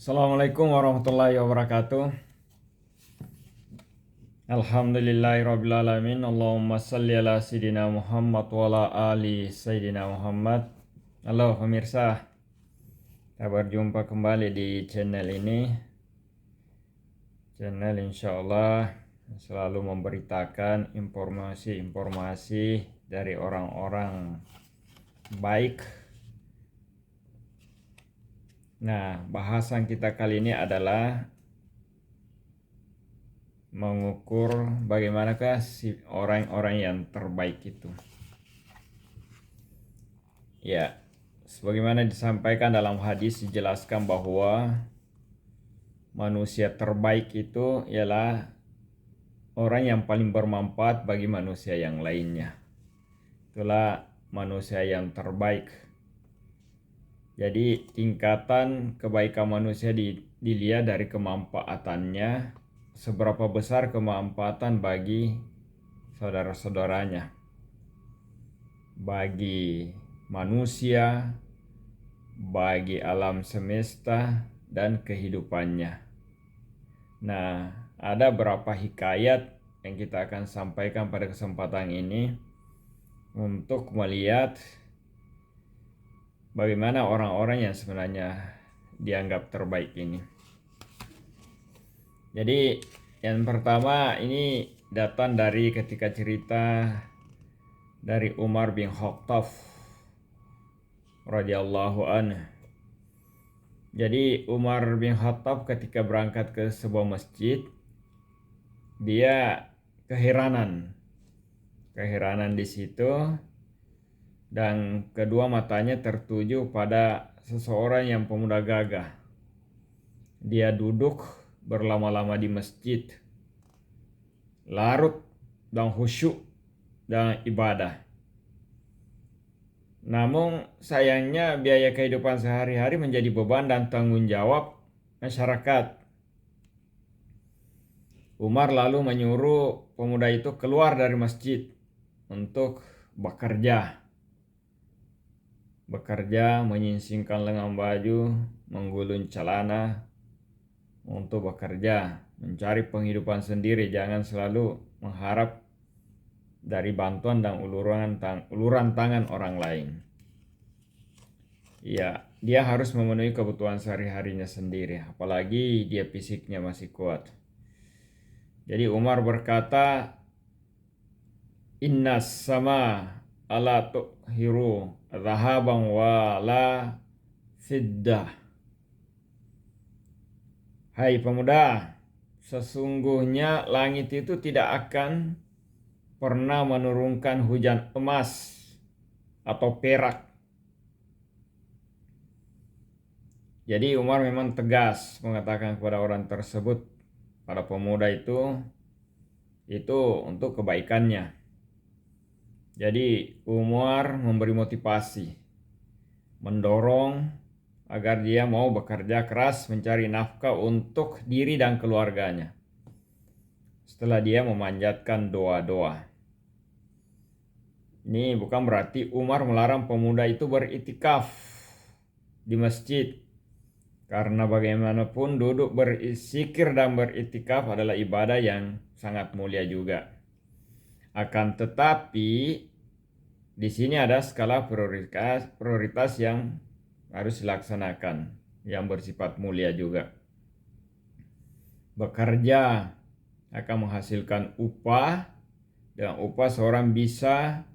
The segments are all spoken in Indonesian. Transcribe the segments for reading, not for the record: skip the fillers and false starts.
Assalamualaikum warahmatullahi wabarakatuh. Alhamdulillahirrabbilalamin. Allahumma salli ala Sayyidina Muhammad wa ala ali Sayyidina Muhammad. Halo pemirsa, kita berjumpa kembali di channel ini. Channel insyaallah selalu memberitakan informasi-informasi dari orang-orang baik. Nah, bahasan kita kali ini adalah mengukur bagaimanakah si orang-orang yang terbaik itu. Ya, sebagaimana disampaikan dalam hadis dijelaskan bahwa manusia terbaik itu ialah orang yang paling bermanfaat bagi manusia yang lainnya. Itulah manusia yang terbaik. Jadi tingkatan kebaikan manusia dilihat dari kemanfaatannya, seberapa besar kemanfaatan bagi saudara-saudaranya, bagi manusia, bagi alam semesta dan kehidupannya. Nah, ada beberapa hikayat yang kita akan sampaikan pada kesempatan ini untuk melihat bagaimana orang-orang yang sebenarnya dianggap terbaik ini. Jadi yang pertama ini datang dari ketika cerita dari Umar bin Khattab radhiyallahu anhu. Jadi Umar bin Khattab ketika berangkat ke sebuah masjid, dia keheranan di situ, dan kedua matanya tertuju pada seseorang yang pemuda gagah. Dia duduk berlama-lama di masjid, larut dan khusyuk dan ibadah. Namun sayangnya biaya kehidupan sehari-hari menjadi beban dan tanggung jawab masyarakat. Umar lalu menyuruh pemuda itu keluar dari masjid untuk bekerja, menyingsingkan lengan baju, menggulung celana untuk bekerja, mencari penghidupan sendiri, jangan selalu mengharap dari bantuan dan uluran tangan orang lain. Ya, dia harus memenuhi kebutuhan sehari-harinya sendiri, apalagi dia fisiknya masih kuat. Jadi Umar berkata, "Innas sama ala tuhiru zahaban wa la fiddah." Hai pemuda, sesungguhnya langit itu tidak akan pernah menurunkan hujan emas atau perak. Jadi Umar memang tegas mengatakan kepada orang tersebut, pada pemuda itu untuk kebaikannya. Jadi Umar memberi motivasi, mendorong agar dia mau bekerja keras mencari nafkah untuk diri dan keluarganya. Setelah dia memanjatkan doa-doa. Ini bukan berarti Umar melarang pemuda itu beriktikaf di masjid. Karena bagaimanapun duduk berzikir dan beriktikaf adalah ibadah yang sangat mulia juga. Akan tetapi di sini ada skala prioritas yang harus dilaksanakan, yang bersifat mulia juga. Bekerja akan menghasilkan upah, dan upah seorang bisa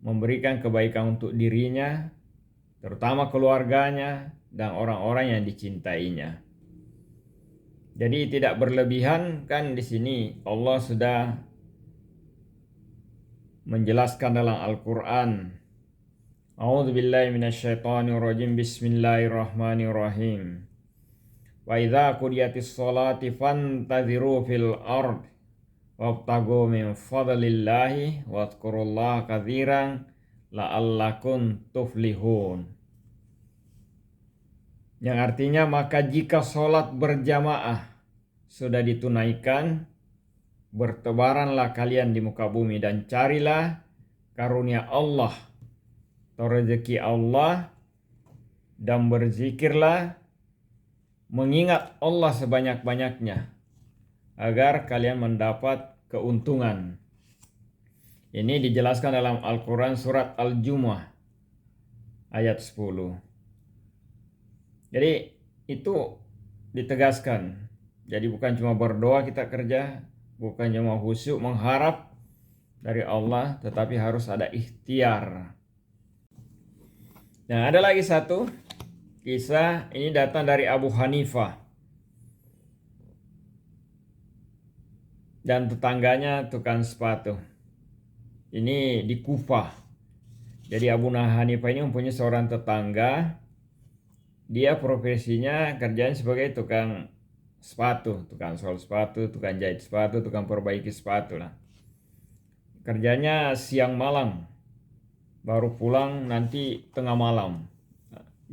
memberikan kebaikan untuk dirinya, terutama keluarganya dan orang-orang yang dicintainya. Jadi tidak berlebihan, kan di sini Allah sudah menjelaskan dalam Al-Qur'an. A'udzubillahi minasyaitonirrajim. Bismillahirrahmanirrahim. Wa idza qudiyatis sholati fantaziru fil ard wabtagu min fadlillahi wadhkurullaha katsiran la'allakum tuflihun. Yang artinya, maka jika sholat berjamaah sudah ditunaikan, bertebaranlah kalian di muka bumi dan carilah karunia Allah atau rezeki Allah, dan berzikirlah mengingat Allah sebanyak-banyaknya agar kalian mendapat keuntungan. Ini dijelaskan dalam Al-Quran surat Al-Jumu'ah ayat 10. Jadi itu ditegaskan. Jadi bukan cuma berdoa kita kerja, bukan cuma khusyuk mengharap dari Allah, tetapi harus ada ikhtiar. Nah, ada lagi satu kisah, ini datang dari Abu Hanifah dan tetangganya tukang sepatu. Ini di Kufah. Jadi Abu Hanifah ini mempunyai seorang tetangga. Dia profesinya kerjanya sebagai tukang sepatu, tukang sol sepatu, tukang jahit sepatu, tukang perbaiki sepatu lah. Kerjanya siang malam, baru pulang nanti tengah malam.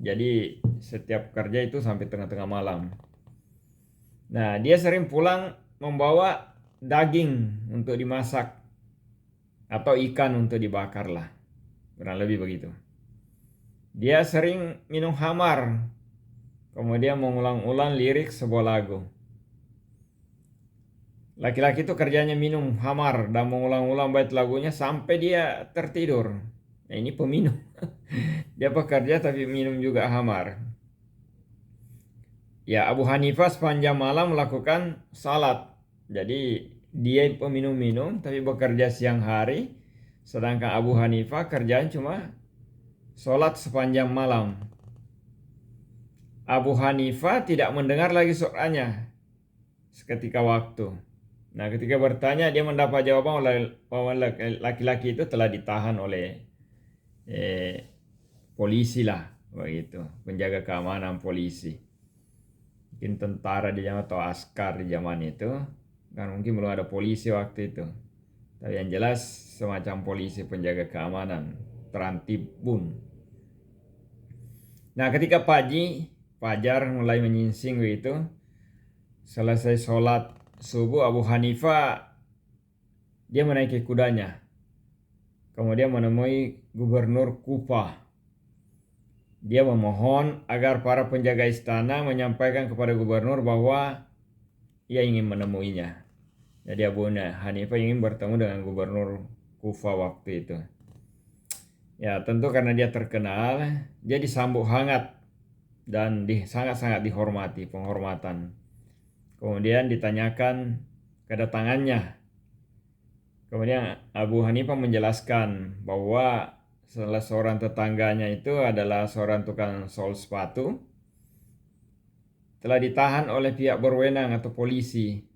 Jadi setiap kerja itu sampai tengah-tengah malam. Nah, dia sering pulang membawa daging untuk dimasak atau ikan untuk dibakar lah, kurang lebih begitu. Dia sering minum khamar, kemudian mengulang-ulang lirik sebuah lagu. Laki-laki itu kerjanya minum khamar dan mengulang-ulang bait lagunya sampai dia tertidur. Nah, ini peminum. Dia pekerja tapi minum juga khamar. Ya, Abu Hanifah sepanjang malam melakukan salat. Jadi dia peminum-minum tapi bekerja siang hari. Sedangkan Abu Hanifah kerjaan cuma salat sepanjang malam. Abu Hanifah tidak mendengar lagi suaranya seketika waktu. Nah, ketika bertanya dia mendapat jawaban bahwa laki-laki itu telah ditahan oleh polisi lah, begitu, penjaga keamanan polisi. Mungkin tentara di zaman atau askar di zaman itu, kan mungkin belum ada polisi waktu itu. Tapi yang jelas semacam polisi penjaga keamanan, terantibun. Nah, ketika Fajar mulai menyingsing begitu, selesai sholat subuh, Abu Hanifah dia menaiki kudanya, kemudian menemui gubernur Kufah. Dia memohon agar para penjaga istana menyampaikan kepada gubernur bahwa ia ingin menemuinya. Jadi Abu Hanifah ingin bertemu dengan gubernur Kufah waktu itu. Ya, tentu karena dia terkenal, dia disambut hangat dan sangat-sangat dihormati, penghormatan. Kemudian ditanyakan kedatangannya. Kemudian Abu Hanifah menjelaskan bahwa salah seorang tetangganya itu adalah seorang tukang sol sepatu, telah ditahan oleh pihak berwenang atau polisi.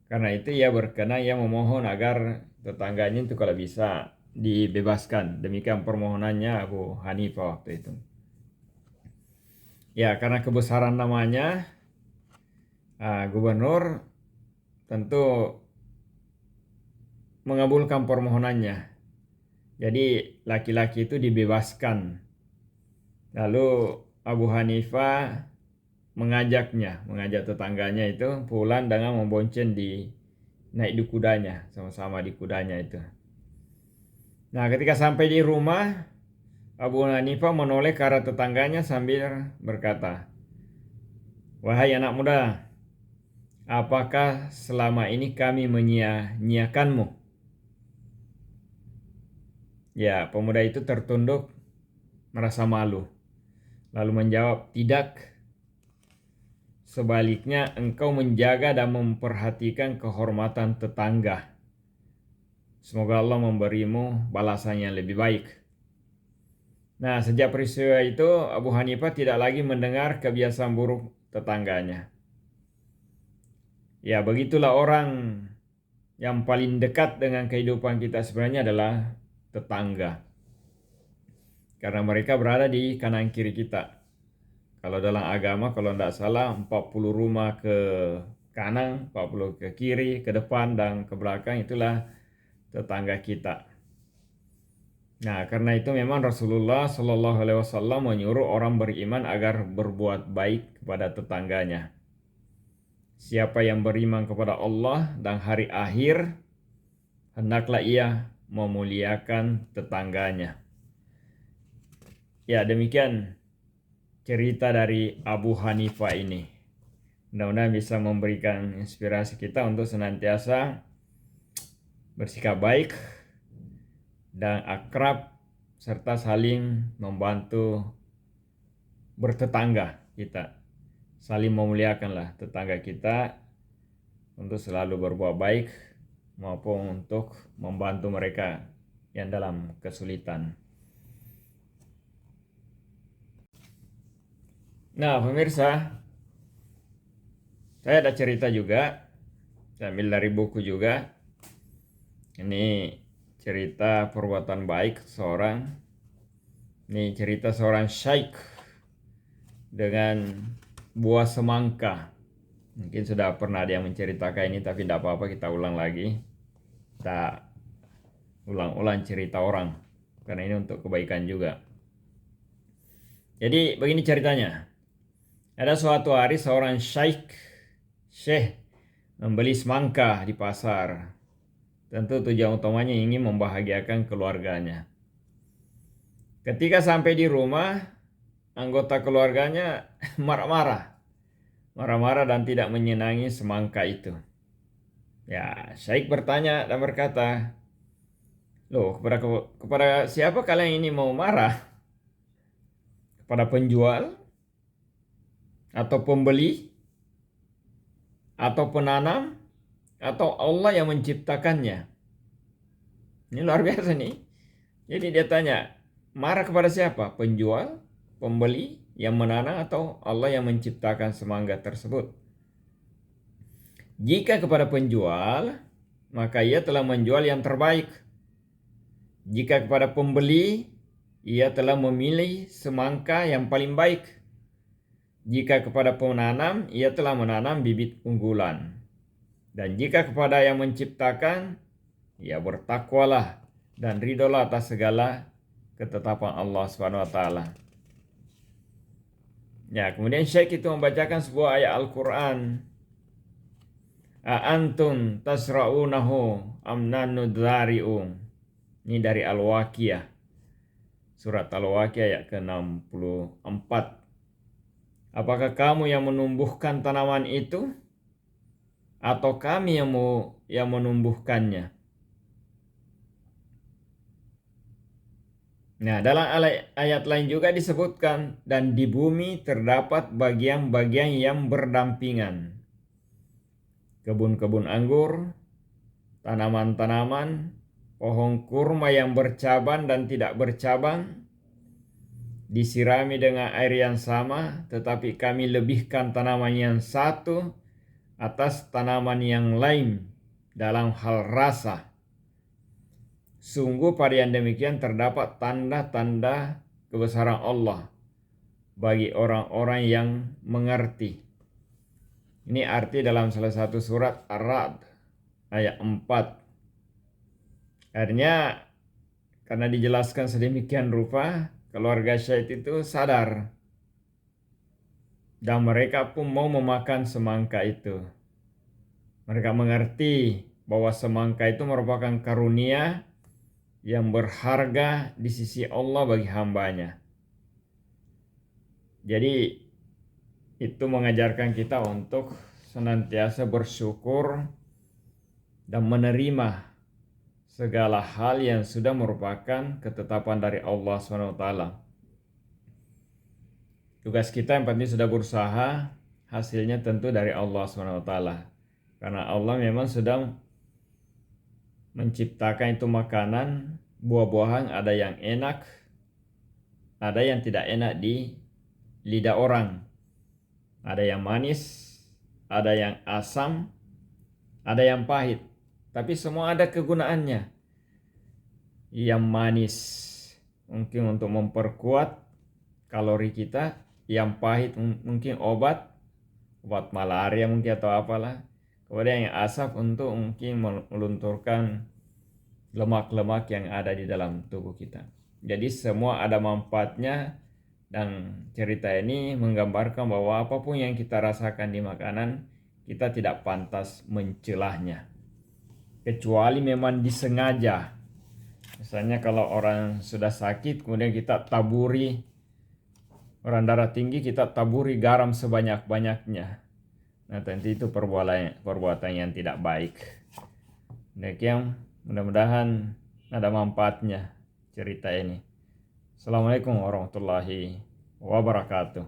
Karena itu ia berkenan, ia memohon agar tetangganya itu kalau bisa dibebaskan. Demikian permohonannya Abu Hanifah waktu itu. Ya, karena kebesaran namanya, gubernur tentu mengabulkan permohonannya. Jadi laki-laki itu dibebaskan. Lalu Abu Hanifah mengajak tetangganya itu pulang dengan membonceng naik di kudanya, sama-sama di kudanya itu. Nah, ketika sampai di rumah, Abu Hanifah menoleh ke arah tetangganya sambil berkata, "Wahai anak muda, apakah selama ini kami menyia-nyiakanmu?" Ya, pemuda itu tertunduk merasa malu, lalu menjawab, "Tidak. Sebaliknya engkau menjaga dan memperhatikan kehormatan tetangga. Semoga Allah memberimu balasan yang lebih baik." Nah, sejak peristiwa itu Abu Hanifah tidak lagi mendengar kebiasaan buruk tetangganya. Ya, begitulah orang yang paling dekat dengan kehidupan kita sebenarnya adalah tetangga. Karena mereka berada di kanan kiri kita. Kalau dalam agama, kalau tidak salah 40 rumah ke kanan, 40 ke kiri, ke depan, dan ke belakang, itulah tetangga kita. Nah, karena itu memang Rasulullah Shallallahu Alaihi Wasallam menyuruh orang beriman agar berbuat baik kepada tetangganya. Siapa yang beriman kepada Allah dan hari akhir, hendaklah ia memuliakan tetangganya. Ya, demikian cerita dari Abu Hanifah ini. Mudah-mudahan bisa memberikan inspirasi kita untuk senantiasa bersikap baik dan akrab serta saling membantu bertetangga kita. Saling memuliakanlah tetangga kita untuk selalu berbuat baik maupun untuk membantu mereka yang dalam kesulitan. Nah, pemirsa, saya ada cerita juga, saya ambil dari buku juga. Ini cerita perbuatan baik seorang. Ini cerita seorang syaikh dengan buah semangka. Mungkin sudah pernah ada yang menceritakan ini, tapi tidak apa-apa, kita ulang lagi. Kita ulang-ulang cerita orang, karena ini untuk kebaikan juga. Jadi begini ceritanya. Ada suatu hari seorang syekh membeli semangka di pasar. Tentu tujuan utamanya ingin membahagiakan keluarganya. Ketika sampai di rumah, anggota keluarganya marah-marah dan tidak menyenangi semangka itu. Ya, syekh bertanya dan berkata, "Loh, kepada siapa kalian ini mau marah? Kepada penjual? Atau pembeli, atau penanam, atau Allah yang menciptakannya?" Ini luar biasa nih. Jadi dia tanya, marah kepada siapa? Penjual, pembeli, yang menanam, atau Allah yang menciptakan semangka tersebut? Jika kepada penjual, maka ia telah menjual yang terbaik. Jika kepada pembeli, ia telah memilih semangka yang paling baik. Jika kepada penanam, ia telah menanam bibit unggulan. Dan jika kepada yang menciptakan, ia bertakwalah dan ridholah atas segala ketetapan Allah SWT. Ya, kemudian Syekh itu membacakan sebuah ayat Al-Quran. A'antum tasra'unahu amnanu dzari'un. Ini dari Al-Waqiah. Surat Al-Waqiah ayat ke-64. Apakah kamu yang menumbuhkan tanaman itu, atau kami yang menumbuhkannya? Nah, dalam ayat lain juga disebutkan, dan di bumi terdapat bagian-bagian yang berdampingan. Kebun-kebun anggur, tanaman-tanaman, pohon kurma yang bercabang dan tidak bercabang, disirami dengan air yang sama, tetapi kami lebihkan tanaman yang satu atas tanaman yang lain dalam hal rasa. Sungguh pada yang demikian terdapat tanda-tanda kebesaran Allah bagi orang-orang yang mengerti. Ini arti dalam salah satu surat Ar-Ra'd ayat 4. Akhirnya karena dijelaskan sedemikian rupa, keluarga Syekh itu sadar dan mereka pun mau memakan semangka itu. Mereka mengerti bahwa semangka itu merupakan karunia yang berharga di sisi Allah bagi hambanya. Jadi itu mengajarkan kita untuk senantiasa bersyukur dan menerima segala hal yang sudah merupakan ketetapan dari Allah SWT. Tugas kita yang penting sudah berusaha, hasilnya tentu dari Allah SWT. Karena Allah memang sudah menciptakan itu makanan, buah-buahan, ada yang enak, ada yang tidak enak di lidah orang. Ada yang manis, ada yang asam, ada yang pahit. Tapi semua ada kegunaannya. Yang manis mungkin untuk memperkuat kalori kita, yang pahit mungkin obat malaria mungkin atau apalah. Kemudian yang asam untuk mungkin melunturkan lemak-lemak yang ada di dalam tubuh kita. Jadi semua ada manfaatnya, dan cerita ini menggambarkan bahwa apapun yang kita rasakan di makanan, kita tidak pantas mencelahnya. Kecuali memang disengaja. Misalnya kalau orang sudah sakit kemudian kita taburi orang darah tinggi kita taburi garam sebanyak-banyaknya. Nah tentu itu perbuatan yang tidak baik. Demikian, mudah-mudahan ada manfaatnya cerita ini. Assalamualaikum warahmatullahi wabarakatuh.